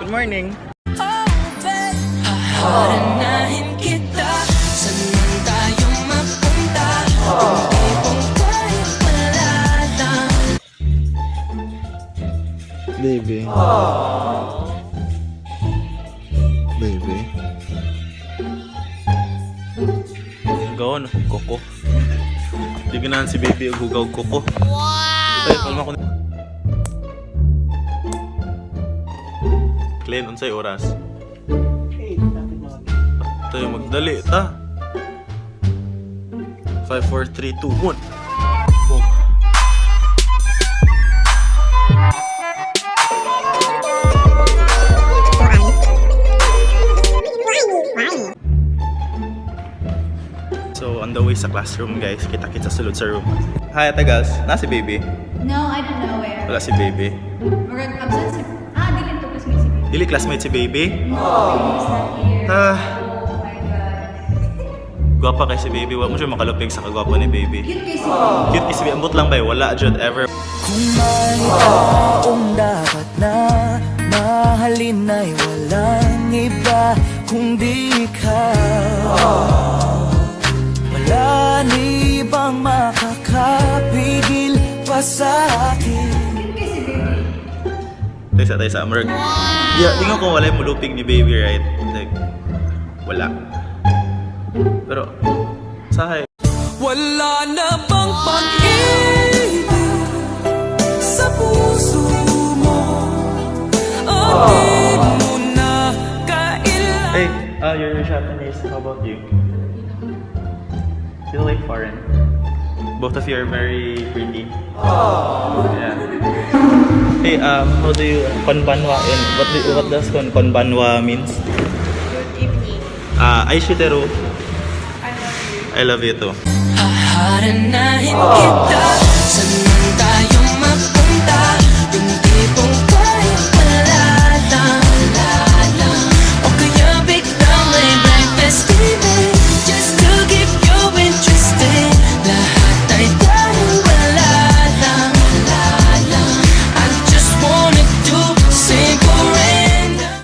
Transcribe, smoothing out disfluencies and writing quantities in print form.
Good morning. Haharanahin kita, saan man tayo mapunta, hindi kung tayo malalang. Baby. Baby. Gawon, koko. Di ganahan si baby ang hugaw koko. Wow! Ay, kalma ko na. Glenn, unsay oras? Tayo magdali, ta. 5, 4, 3, 2, 1. Boom. So, on the way sa classroom, guys. Kita-kita sulod sa room. Hi, Ate Gals. Si baby? No, I don't know where. Wala si baby. Murag absent si... Dili to classmate si baby. Dili classmate si baby? Baby's not here. Ah, Oh my God. gwapa kay si baby. Wala mo siya makalupig sa kagwapa ni baby. Cute kay si baby. Cute kasi ambot lang ba? Wala jud ever. Kung may taong dapat na mahalin ay walang iba kundi ikaw. Wala ni bang makakapigil pa sa akin. Cute kay si baby. Tayo sa Amrag. Yeah, tingnan ko wala yung mulupig ni baby, right? Like, wala. Pero, sahay. Wala na bang pag-ibig sa puso mo? O di mo na kailangan. Hey, you're Japanese. How about you? You look like foreign. Both of you are very pretty. Yeah. Hey, how do you konbanwa and what does konbanwa means? Good evening. Aishiteru. I love you. I love you too. Haharanahin kita sa